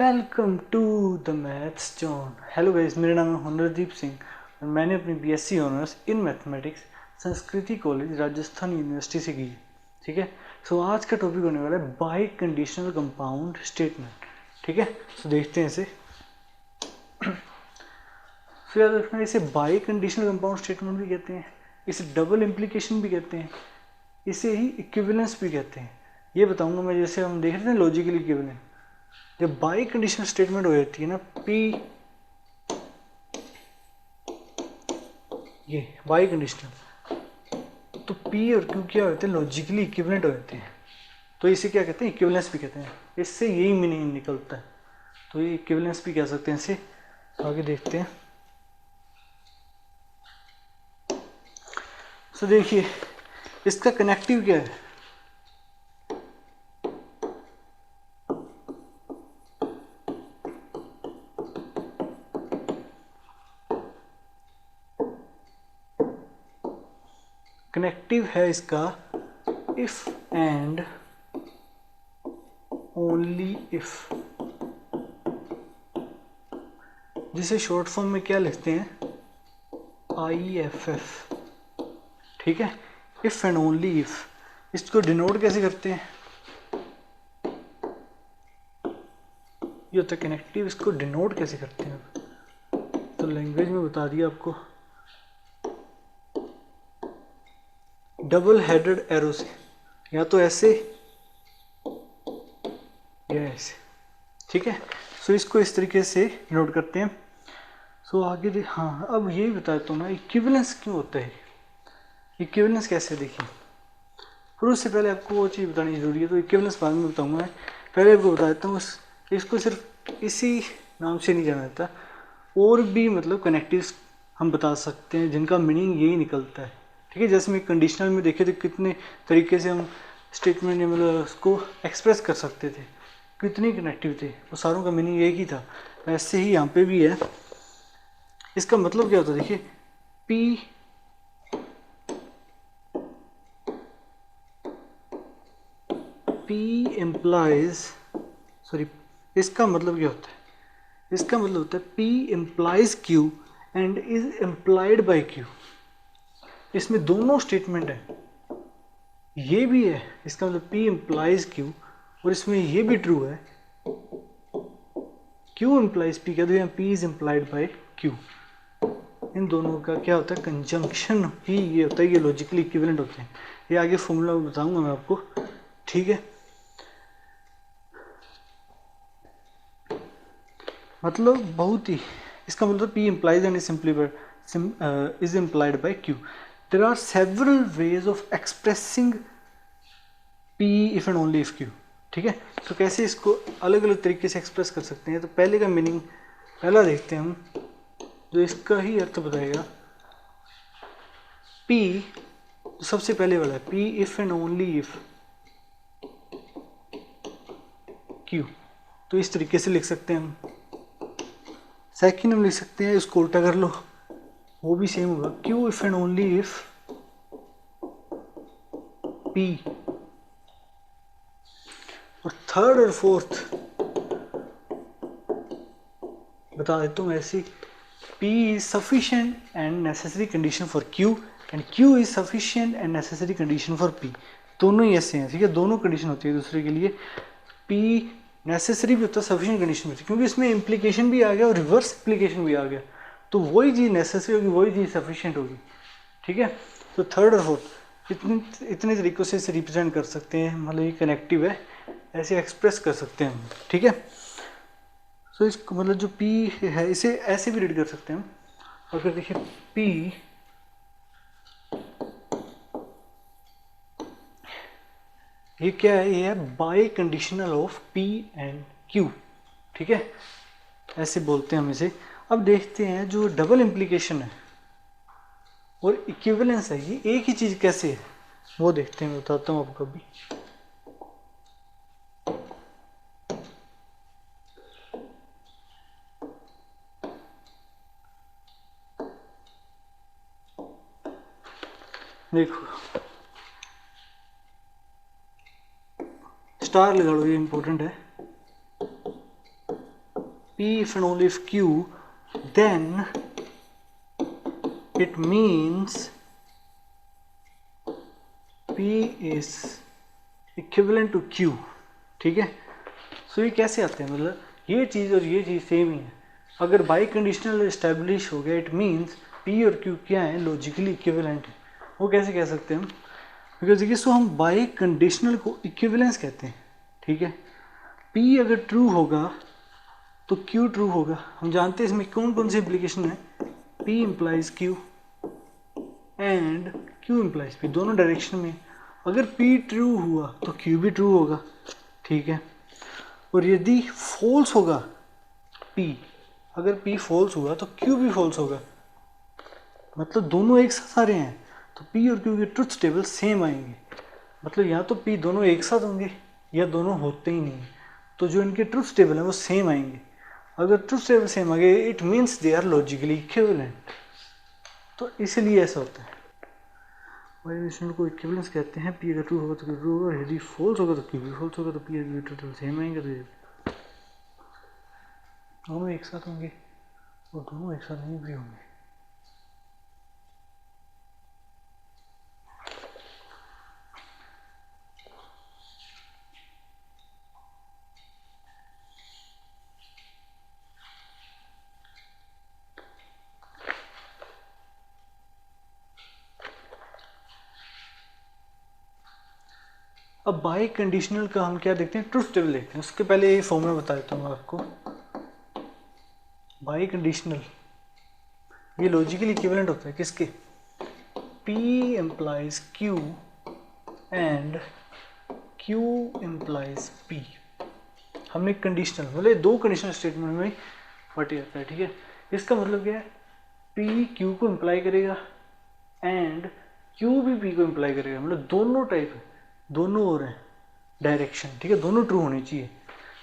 Welcome to the maths zone. Hello guys, मेरा नाम है हुनरदीप सिंह और मैंने अपनी BSc honours in mathematics Sanskriti college Rajasthan university से की है। ठीक है, सो आज का टॉपिक होने वाला है बाई कंडीशनल कंपाउंड स्टेटमेंट। ठीक है, सो देखते हैं इसे। फिर याद रखना, इसे बाई कंडीशनल कंपाउंड स्टेटमेंट भी कहते हैं, इसे डबल इम्प्लीकेशन भी कहते हैं, इसे ही इक्विवेलेंस भी कहते हैं। ये बताऊंगा मैं, जैसे हम देख रहे थे लॉजिकल इक्विवेलेंस। जब बाई कंडीशनल स्टेटमेंट हो जाती है ना, पी, ये बाई कंडीशनल, तो पी और क्यू क्या होते हैं, लॉजिकली इक्विवेलेंट हो जाते हैं। तो इसे क्या कहते हैं, इक्विवेलेंस भी कहते हैं। इससे यही मीनिंग निकलता है, तो ये इक्विवेलेंस भी कह सकते हैं इसे। आगे देखते हैं। तो देखिए, इसका कनेक्टिव क्या है। कनेक्टिव है इसका इफ एंड ओनली इफ, जिसे शॉर्ट फॉर्म में क्या लिखते हैं, IFF। ठीक है, इफ एंड ओनली इफ। इसको डिनोट कैसे करते हैं, ये होता है कनेक्टिव। इसको डिनोट कैसे करते हैं, तो लैंग्वेज में बता दिया आपको, डबल हेडेड एरो से, या तो ऐसे या ऐसे। ठीक है, सो इसको इस तरीके से नोट करते हैं। सो आगे हाँ, अब ये बता देता हूँ ना, इक्विवेलेंस क्यों होता है, इक्विवेलेंस कैसे देखिए। फिर उससे पहले आपको वो चीज़ बतानी जरूरी है, तो इक्विवेलेंस बाद में बताऊँगा मैं। पहले आपको बता देता हूँ, इसको सिर्फ इसी नाम से नहीं जाना जाता, और भी मतलब कनेक्टिव्स हम बता सकते हैं जिनका मीनिंग यही निकलता है। ठीक है, जैसे मैं कंडीशनल में देखे तो कितने तरीके से हम स्टेटमेंट मतलब उसको एक्सप्रेस कर सकते थे, कितने कनेक्टिव थे, वो सारों का मीनिंग एक ही था। ऐसे ही यहाँ पे भी है। इसका मतलब क्या होता है, देखिए, P implies, सॉरी, इसका मतलब क्या होता है, इसका मतलब होता है P implies Q and is implied by Q। इसमें दोनों स्टेटमेंट है, ये भी है, इसका मतलब P implies Q, और इसमें ये भी ट्रू है, Q implies P कह दो, या P is implied by Q। इन दोनों का क्या होता है, कंजंक्शन ही ये होता है, ये लॉजिकली इक्विवेलेंट होते हैं। ये आगे फॉर्मूला बताऊंगा मैं आपको। ठीक है, मतलब बहुत ही, इसका मतलब P implies and is implied by Q। There are several ways of expressing P if and only if Q। ठीक है, तो कैसे इसको अलग अलग तरीके से एक्सप्रेस कर सकते हैं। तो पहले का मीनिंग पहला देखते हैं हम, जो इसका ही अर्थ बताएगा। P, तो सबसे पहले वाला है P if and only if Q, तो इस तरीके से लिख सकते हैं हम। सेकंड हम लिख सकते हैं, इसको उल्टा कर लो, वो भी सेम होगा, Q if and only if P। और थर्ड और फोर्थ बता देता हूँ ऐसी, P is sufficient and necessary condition for Q and Q is sufficient and necessary condition for P। दोनों ही ऐसे हैं। ठीक है, दोनों कंडीशन होती है दूसरे के लिए। P नेसेसरी भी होता है, सफिशिएंट कंडीशन भी होती है, क्योंकि इसमें इम्प्लीकेशन भी आ गया और रिवर्स इम्प्लीकेशन भी आ गया, तो वही चीज़ नेसेसरी होगी, वही चीज़ सफिशिएंट होगी। ठीक है, तो थर्ड और फोर्थ इतने तरीक़ों से इसे रिप्रेजेंट कर सकते हैं, मतलब ये कनेक्टिव है, ऐसे एक्सप्रेस कर सकते हैं हम। ठीक है, सो इसको मतलब जो P है, इसे ऐसे भी रीड कर सकते हैं हम। अगर देखिए P, ये क्या है, ये है by conditional of P and Q। ठीक है, ऐसे बोलते हैं हम इसे। अब देखते हैं जो डबल इम्प्लीकेशन है और इक्विवेलेंस है, ये एक ही चीज़ कैसे है, वो देखते हैं, बताता हूँ आपको अभी। देखो, स्टार लगा लो, ये इंपॉर्टेंट है। P if and only if Q, then it means P is equivalent to Q. ठीक है, सो ये कैसे आते हैं, मतलब ये चीज़ और ये चीज़ सेम ही है. अगर बाई कंडीशनल इस्टेब्लिश हो गया, इट मीन्स P और Q क्या है, लॉजिकली इक्विवेलेंट है. वो कैसे कह सकते हैं हम, बिकॉज देखिए सो हम बाई कंडीशनल को इक्विवेलेंस कहते हैं. ठीक है, P अगर ट्रू होगा तो Q ट्रू होगा. हम जानते हैं इसमें कौन कौन सी इम्प्लीकेशन है, P implies Q and Q implies P, दोनों डायरेक्शन में. अगर P ट्रू हुआ तो Q भी ट्रू होगा. ठीक है, और यदि फॉल्स होगा P, अगर P फॉल्स हुआ तो Q भी फॉल्स होगा. मतलब दोनों एक साथ आ रहे हैं तो P और Q के ट्रुथ टेबल सेम आएंगे. मतलब या तो P दोनों एक साथ होंगे या दोनों होते ही नहीं. तो जो इनके ट्रुथ टेबल है वो सेम आएंगे. अगर ट्रुथ टेबल सेम आ गए it means they are logically equivalent. तो इसलिए ऐसा होता है. वाइब्रेशन को इक्विवेलेंस कहते हैं. P अगर ट्रू होगा तो Q ट्रू होगा, यदि फॉल्स होगा तो Q भी फॉल्स होगा. तो P और Q ट्रुथ टेबल सेम आएंगे. तो दोनों एक साथ होंगे और दोनों एक साथ नहीं भी होंगे. अब बाई कंडीशनल का हम क्या देखते हैं, ट्रुथ टेबल देखते हैं. उसके पहले ये फॉर्मूला बता देता हूँ आपको. बाई कंडीशनल ये लॉजिकली इक्विवेलेंट होता है किसके, P implies Q and Q implies P. हमने कंडीशनल मतलब दो कंडीशनल स्टेटमेंट में फट जाता है. ठीक है, इसका मतलब क्या है, P Q को इम्प्लाई करेगा एंड Q भी P को इम्प्लाई करेगा. मतलब दोनों टाइप है, दोनों और हैं डायरेक्शन. ठीक है, दोनों ट्रू होनी चाहिए,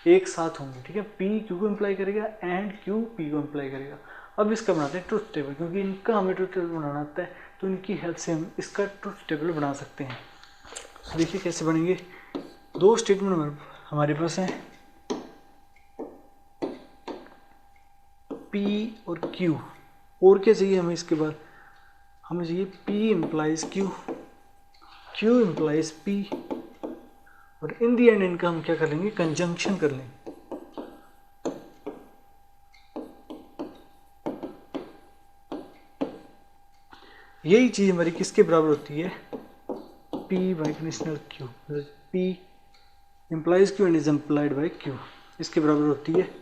एक साथ होंगे. ठीक है, P Q को इम्प्लाई करेगा एंड Q P को इम्प्लाई करेगा. अब इसका बनाते हैं ट्रुथ टेबल, क्योंकि इनका हमें ट्रुथ टेबल बनाना आता है तो इनकी हेल्प से हम इसका ट्रुथ टेबल बना सकते हैं. तो देखिए कैसे बनेंगे. दो स्टेटमेंट हमारे पास हैं, P और Q. और क्या चाहिए हमें इसके बाद, हमें चाहिए P implies Q, Q implies P, और इन दी एंड इनका हम क्या कर लेंगे, कंजंक्शन कर लेंगे. यही चीज हमारी किसके बराबर होती है, P biconditional Q. P implies Q and is implied by Q, इसके बराबर होती है.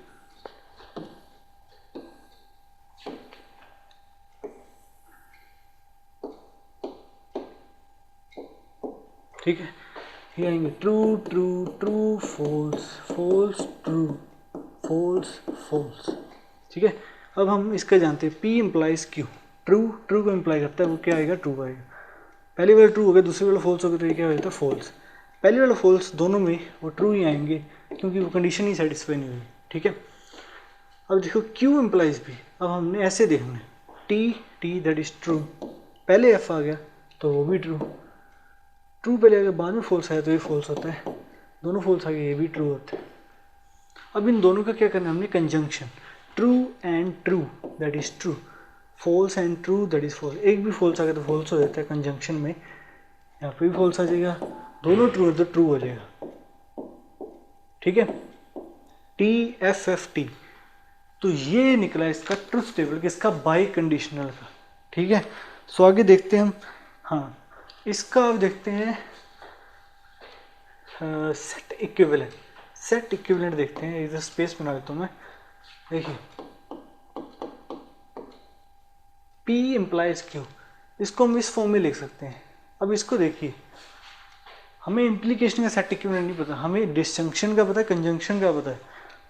ठीक है, ये आएंगे true true true false false true false false. ठीक है, अब हम इसका जानते हैं P implies Q. True true को इम्प्लाई करता है, वो क्या आएगा, ट्रू आएगा. पहली वाला ट्रू हो गया, दूसरी वाला फॉल्स हो गया, तो ये क्या हो जाता है, फॉल्स. पहली वाला फॉल्स, दोनों में वो ट्रू ही आएंगे क्योंकि वो कंडीशन ही सेटिस्फाई नहीं हुई. ठीक है, अब देखो Q इम्प्लाइज भी. अब हमने ऐसे देखना है, T दैट इज ट्रू, पहले F आ गया तो वो भी ट्रू. ट्रू पहले अगर बाद में फॉल्स आया तो ये फॉल्स होता है, दोनों फॉल्स आ गए ये भी ट्रू होते हैं. अब इन दोनों का क्या करना है हमने, conjunction. True and true that is true, false and true that is false. एक भी फॉल्स आ गया तो फॉल्स हो जाता है कंजंक्शन में. यहाँ पे भी फॉल्स आ जाएगा, दोनों ट्रू है तो ट्रू हो जाएगा. ठीक है, TFFT. तो ये निकला इसका ट्रुथ टेबल किसका, बाई कंडीशनल का. ठीक है, सो आगे देखते हैं हम. हाँ, इसका अब देखते हैं सेट इक्विवेलेंट. सेट इक्विवेलेंट देखते हैं, इधर स्पेस बना देता हूँ मैं. देखिए P इम्प्लाइज Q, इसको हम इस फॉर्म में लिख सकते हैं. अब इसको देखिए, हमें इम्प्लीकेशन का सेट इक्विवेलेंट नहीं पता, हमें डिस्जंक्शन का पता है, कंजंक्शन का पता है.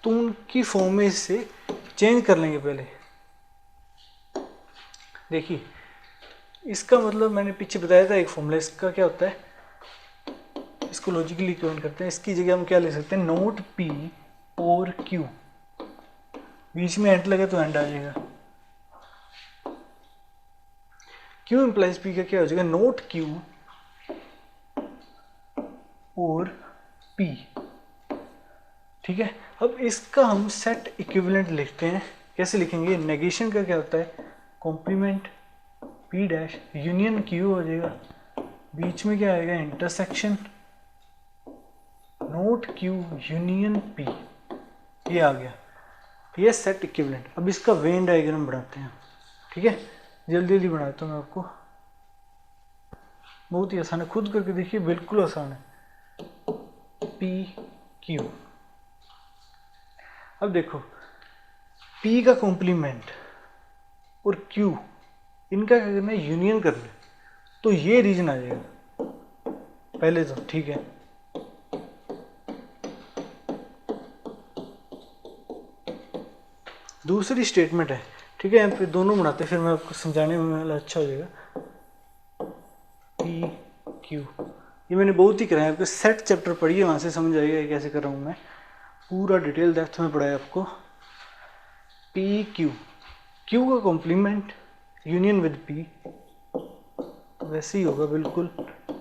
तो उनकी फॉर्म में इससे चेंज कर लेंगे पहले. देखिए इसका मतलब मैंने पीछे बताया था एक फॉर्मूला, इसका क्या होता है, इसको लॉजिकली इक्विवेलेंट करते हैं. इसकी जगह हम क्या ले सकते हैं, नोट P और Q, बीच में एंड लगे तो एंड आ जाएगा. Q इम्प्लाइज P का क्या हो जाएगा, नोट Q और P. ठीक है। अब इसका हम सेट इक्विवेलेंट लिखते हैं। कैसे लिखेंगे? नेगेशन का क्या होता है? Complement P dash union Q हो जाएगा, बीच में क्या आएगा? Intersection not Q union P, ये आ गया, ये सेट इक्विवेलेंट। अब इसका वेन डायग्राम बनाते हैं, ठीक है। जल्दी जल्दी बनाता हूँ मैं आपको, बहुत ही आसान है, खुद करके देखिए, बिल्कुल आसान है। P Q, अब देखो P का कॉम्प्लीमेंट और Q, इनका क्या करना है? यूनियन करना है, तो ये रीजन आ जाएगा पहले तो, ठीक है। दूसरी स्टेटमेंट है, ठीक है, यहाँ पे दोनों बनाते हैं, फिर मैं आपको समझाने में अच्छा हो जाएगा। P Q, ये मैंने बहुत ही कराया, आपको सेट चैप्टर पढ़िए, वहाँ से समझ आएगा ये कैसे कर रहा हूँ मैं, पूरा डिटेल डेप्थ में पढ़ाया आपको। P Q, Q का कॉम्प्लीमेंट यूनियन विद P, वैसे ही होगा बिल्कुल,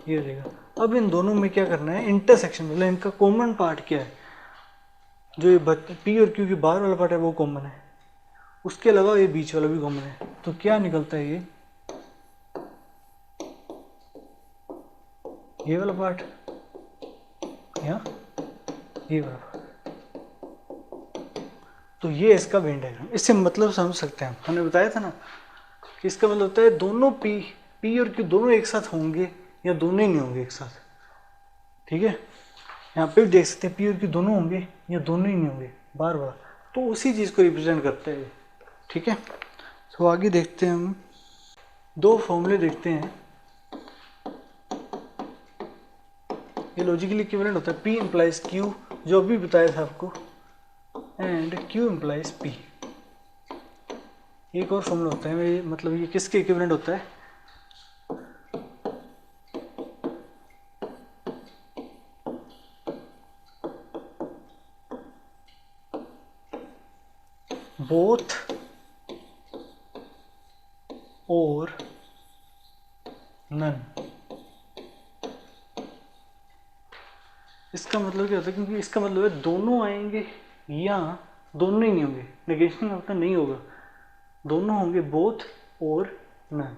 ये हो जाएगा। अब इन दोनों में क्या करना है? इंटरसेक्शन, मतलब इनका कॉमन पार्ट क्या है? जो ये P और Q की बाहर वाला पार्ट है वो कॉमन है, उसके अलावा ये बीच वाला भी कॉमन है, तो क्या निकलता है? ये वाला पार्ट या ये वाला पार्ट, तो ये इसका वेन डायग्राम। इससे मतलब समझ सकते हैं, हमने बताया था ना कि इसका मतलब होता है दोनों P और Q दोनों एक साथ होंगे या दोनों ही नहीं होंगे एक साथ, ठीक है। यहाँ पे देख सकते हैं P और Q दोनों होंगे या दोनों ही नहीं होंगे, बार बार, तो उसी चीज़ को रिप्रेजेंट करता है, ठीक है। तो आगे देखते हैं हम, दो फॉर्मूले देखते हैं। ये लॉजिकली इक्विवेलेंट होता है, P इम्प्लाइज Q, जो अभी बताया था आपको, एंड Q इम्प्लाइज P। एक और फॉर्मूला होता है, मतलब ये किसके इक्विवेलेंट होता है? बोथ और नन। इसका मतलब क्या होता है? क्योंकि इसका मतलब है दोनों आएंगे या दोनों ही नहीं होंगे, नेगेशन का मतलब नहीं होगा, दोनों होंगे, बोथ और नन,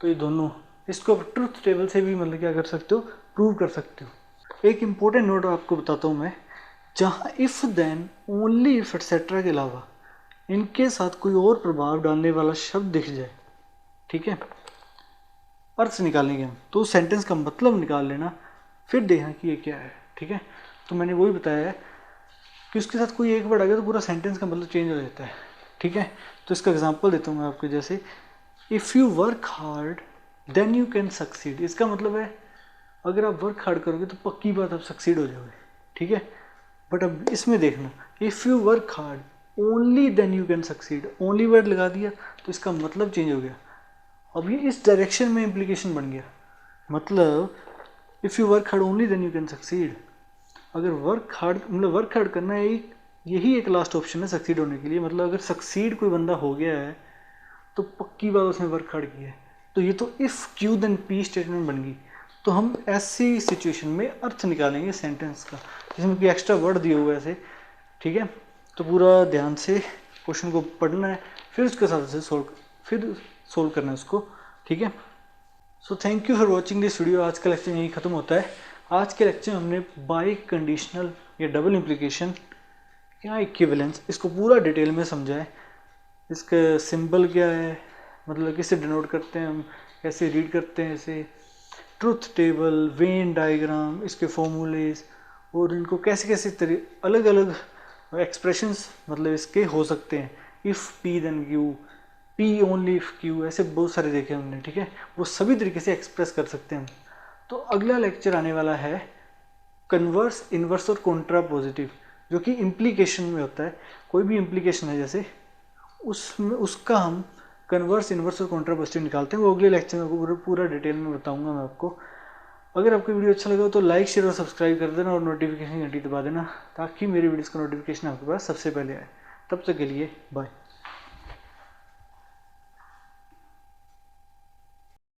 तो ये दोनों, इसको आप ट्रुथ टेबल से भी मतलब क्या कर सकते हो? प्रूव कर सकते हो। एक इंपॉर्टेंट नोट आपको बताता हूँ मैं, जहाँ if then only if etcetera के अलावा इनके साथ कोई और प्रभाव डालने वाला शब्द दिख जाए, ठीक है, अर्थ निकालेंगे हम, तो उस सेंटेंस का मतलब निकाल लेना, फिर देखना कि ये क्या है, ठीक है। तो मैंने वही बताया है कि उसके साथ कोई एक वर्ड आ गया तो पूरा सेंटेंस का मतलब चेंज हो जाता है, ठीक है। तो इसका एग्जांपल देता हूँ मैं आपको, जैसे if you work hard then you can succeed. इसका मतलब है अगर आप वर्क हार्ड करोगे तो पक्की बात आप सक्सीड हो जाओगे, ठीक है। बट अब इसमें देखना, if you work hard only then you can succeed, only word लगा दिया तो इसका मतलब चेंज हो गया। अब ये इस डायरेक्शन में इम्प्लीकेशन बन गया, मतलब if you work hard only then you can succeed, अगर वर्क हार्ड मतलब वर्क हार्ड करना है, यही एक लास्ट ऑप्शन है सक्सीड होने के लिए, मतलब अगर सक्सीड कोई बंदा हो गया है तो पक्की बात उसने वर्क हार्ड किया है। तो ये तो if Q then P statement बन गई। तो हम ऐसी सिचुएशन में अर्थ निकालेंगे सेंटेंस का, जिसमें कोई एक्स्ट्रा वर्ड दिया हुआ है ऐसे, ठीक है। तो पूरा ध्यान से क्वेश्चन को पढ़ना है, फिर उसके साथ से सोल्व करना है उसको, ठीक है। So thank you for watching this video. आज का लेक्चर यही खत्म होता है। आज के लेक्चर में हमने बाई कंडीशनल या डबल इम्प्लीकेशन क्या इक्विवेलेंस, इसको पूरा डिटेल में समझा है। इसका सिंबल क्या है, मतलब किसे डिनोट करते हैं हम, कैसे रीड करते हैं इसे, ट्रुथ टेबल, वेन डायग्राम, इसके फॉर्मूलेज, और इनको कैसे कैसे अलग अलग एक्सप्रेशंस मतलब इसके हो सकते हैं, if P then Q, P only if Q, ऐसे बहुत सारे देखे हमने, ठीक है। वो सभी तरीके से एक्सप्रेस कर सकते हैं हम। तो अगला लेक्चर आने वाला है कन्वर्स, इन्वर्स और कॉन्ट्रापोजिटिव, जो कि इम्प्लीकेशन में होता है। कोई भी इम्प्लीकेशन है जैसे, उसमें उसका हम कन्वर्स, इन्वर्स और कॉन्ट्रापोजिटिव निकालते हैं। वो अगले लेक्चर में पूरा डिटेल में बताऊंगा मैं आपको। अगर आपको वीडियो अच्छा लगा तो लाइक, शेयर और सब्सक्राइब कर देना और नोटिफिकेशन घंटी दबा देना, ताकि मेरी वीडियोस का नोटिफिकेशन आपके पास सबसे पहले आए। तब तक के लिए बाय।